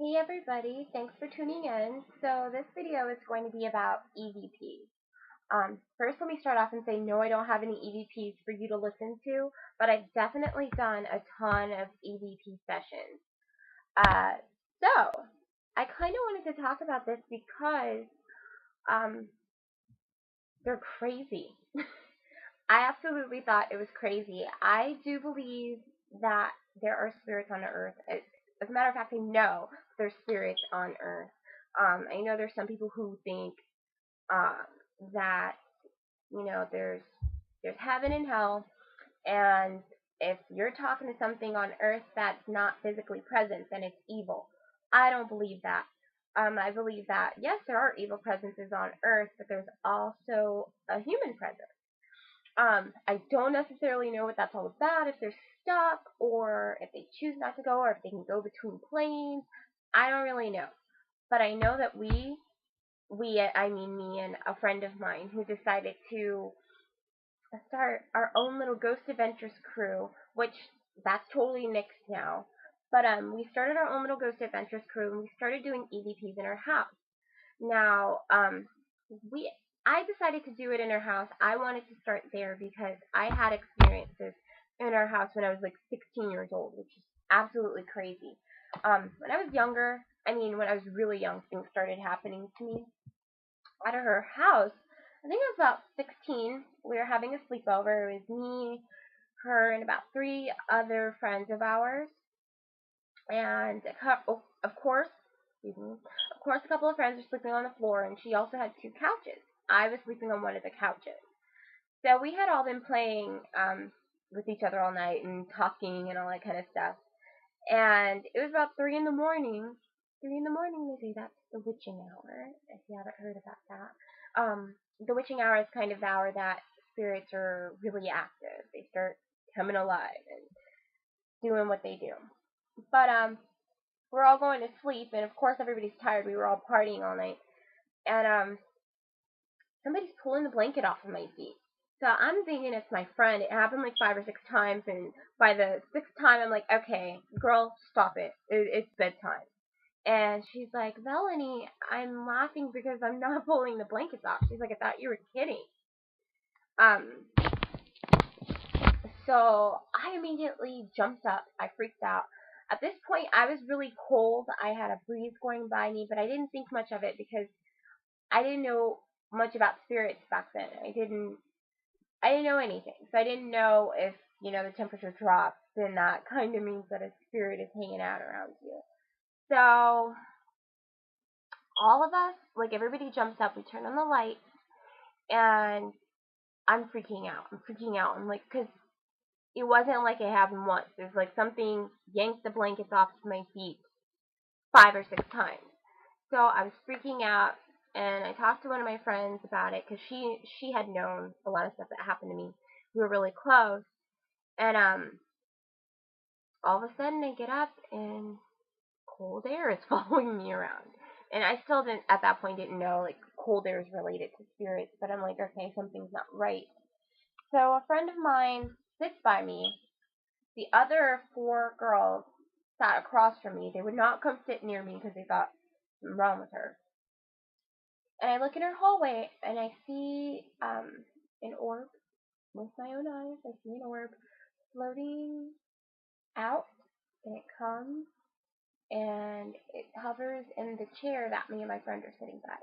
Hey everybody, thanks for tuning in. So this video is going to be about EVPs. First let me start off and say no, I don't have any EVPs for you to listen to, but I've definitely done a ton of EVP sessions. Uh, so I kind of wanted to talk about this because um, they're crazy. I absolutely thought it was crazy. I do believe that there are spirits on Earth. As a matter of fact, I know there's spirits on Earth. I know there's some people who think um, that there's heaven and hell, and if you're talking to something on Earth that's not physically present, then it's evil. I don't believe that. I believe that yes, there are evil presences on Earth, but there's also a human presence. I don't necessarily know what that's all about, if they're stuck, or if they choose not to go, or if they can go between planes. I don't really know. But I know that I mean me and a friend of mine who decided to start our own little Ghost Adventures crew, which that's totally nixed now. But we started our own little Ghost Adventures crew, and we started doing EVPs in our house. Now, we I decided to do it in our house. I wanted to start there because I had experiences in our house when I was like 16 years old, which is absolutely crazy. When I was younger, I mean, when I was really young, things started happening to me at her house. I think I was about 16. We were having a sleepover. It was me, her, and about three other friends of ours. And of course, excuse me, of course, a couple of friends were sleeping on the floor, and she also had two couches. I was sleeping on one of the couches. So we had all been playing with each other all night and talking and all that kind of stuff. And it was about 3 in the morning. 3 in the morning, they say that's the witching hour. If you haven't heard about that, the witching hour is kind of the hour that spirits are really active. They start coming alive and doing what they do. But we're all going to sleep, and of course everybody's tired. We were all partying all night, and somebody's pulling the blanket off of my feet. So I'm thinking it's my friend. It happened like 5 or 6 times, and by the sixth time, I'm like, okay, girl, stop it. It's bedtime. And she's like, Melanie, I'm laughing because I'm not pulling the blankets off. She's like, I thought you were kidding. Um, so I immediately jumped up. I freaked out. At this point, I was really cold. I had a breeze going by me, but I didn't think much of it because I didn't know much about spirits back then. I didn't know anything. So I didn't know if, the temperature drops, then that kind of means that a spirit is hanging out around you. So all of us, like everybody jumps up, we turn on the light, and I'm freaking out. I'm like, because it wasn't like it happened once. It was like something yanked the blankets off of my feet 5 or 6 times. So I was freaking out, and I talked to one of my friends about it because she had known a lot of stuff that happened to me. We were really close, and all of a sudden I get up and cold air is following me around. And I still didn't at that point didn't know like cold air is related to spirits, but I'm like, okay, something's not right. So a friend of mine sits by me. The other four girls sat across from me. They would not come sit near me because they thought something wrong with her. And I look in her hallway and I see an orb with my own eyes. I see an orb floating out, and it comes and it hovers in the chair that me and my friend are sitting by.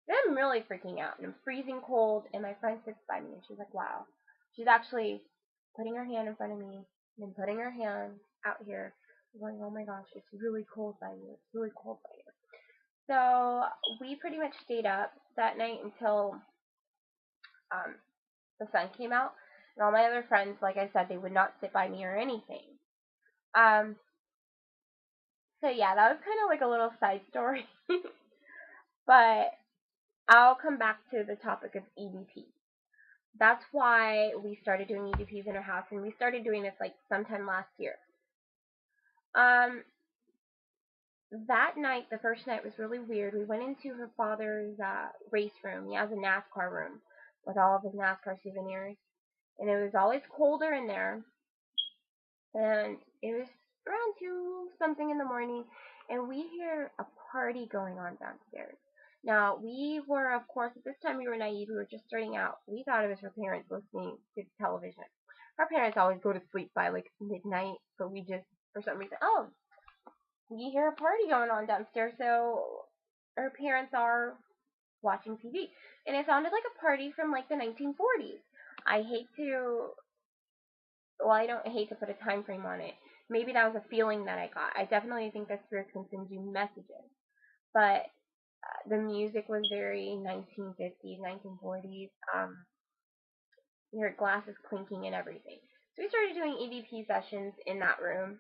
And I'm really freaking out, and I'm freezing cold, and my friend sits by me, and she's like, wow. She's actually putting her hand in front of me, and then putting her hand out here, going, oh my gosh, it's really cold by you. It's really cold by you. So we pretty much stayed up that night until um, the sun came out, and all my other friends, like I said, they would not sit by me or anything. Um, so yeah, that was kind of like a little side story. But I'll come back to the topic of EVP. That's why we started doing EVPs in our house, and we started doing this like sometime last year. Um, that night, the first night was really weird. We went into her father's race room. He has a NASCAR room with all of his NASCAR souvenirs, and it was always colder in there. And it was around 2 something in the morning, and we hear a party going on downstairs. Now, we were, of course, at this time we were naive. We were just starting out. We thought it was her parents listening to television. Our parents always go to sleep by like midnight, but we just, for some reason, oh, we hear a party going on downstairs, so our parents are watching TV. And it sounded like a party from like the 1940s. I hate to, well, I don't hate to put a time frame on it. Maybe that was a feeling that I got. I definitely think that spirits can send you messages. But the music was very 1950s, 1940s. You heard glasses clinking and everything. So we started doing EVP sessions in that room.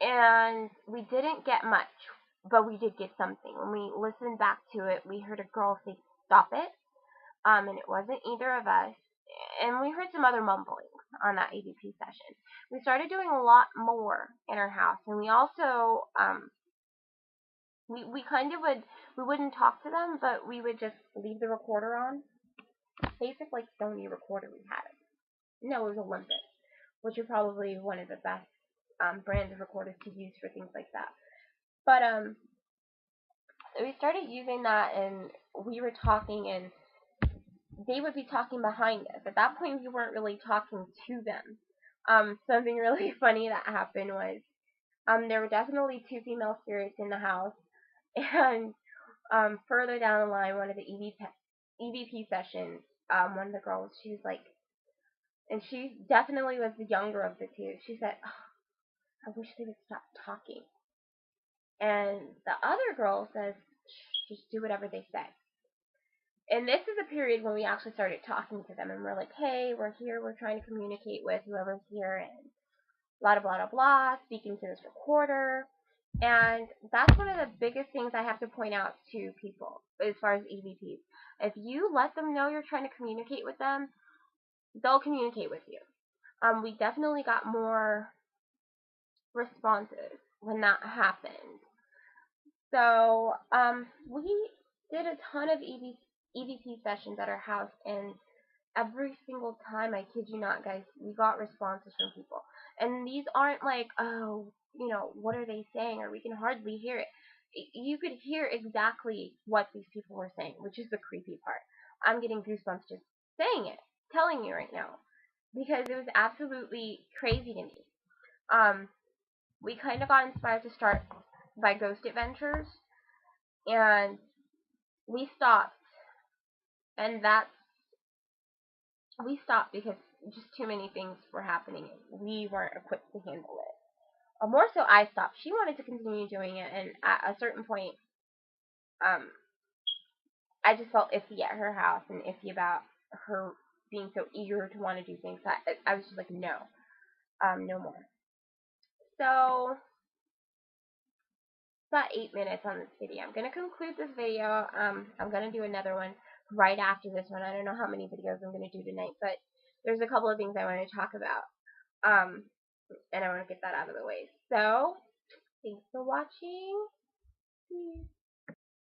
And we didn't get much, but we did get something. When we listened back to it, we heard a girl say, "Stop it." And it wasn't either of us. And we heard some other mumblings on that EVP session. We started doing a lot more in our house, and we also, we kind of we wouldn't talk to them, but we would just leave the recorder on. Basic like Sony recorder we had. No, it was Olympus, which are probably one of the best brands of recorders to use for things like that. But so we started using that, and we were talking, and they would be talking behind us. At that point, we weren't really talking to them. Something really funny that happened was there were definitely two female spirits in the house, and further down the line, one of the EVP sessions, one of the girls, she was like, and she definitely was the younger of the two. She said, "Oh, I wish they would stop talking." And the other girl says, "Shh, just do whatever they say." And this is a period when we actually started talking to them, and we're like, "Hey, we're here, we're trying to communicate with whoever's here, and blah, blah, blah, blah, speaking to this recorder." And that's one of the biggest things I have to point out to people as far as EVPs. If you let them know you're trying to communicate with them, they'll communicate with you. We definitely got more responses when that happened. So, we did a ton of EVP sessions at our house, and every single time, I kid you not, guys, we got responses from people. And these aren't like, "Oh, what are they saying?" or "We can hardly hear it." You could hear exactly what these people were saying, which is the creepy part. I'm getting goosebumps just saying it, telling you right now, because it was absolutely crazy to me. We kind of got inspired to start by Ghost Adventures, and we stopped, and we stopped because just too many things were happening, and we weren't equipped to handle it. More so, I stopped. She wanted to continue doing it, and at a certain point, I just felt iffy at her house and iffy about her being so eager to want to do things. I was just like, no, no more. So, about 8 minutes on this video. I'm going to conclude this video. I'm going to do another one right after this one. I don't know how many videos I'm going to do tonight, but there's a couple of things I want to talk about. And I want to get that out of the way. So, thanks for watching. Peace.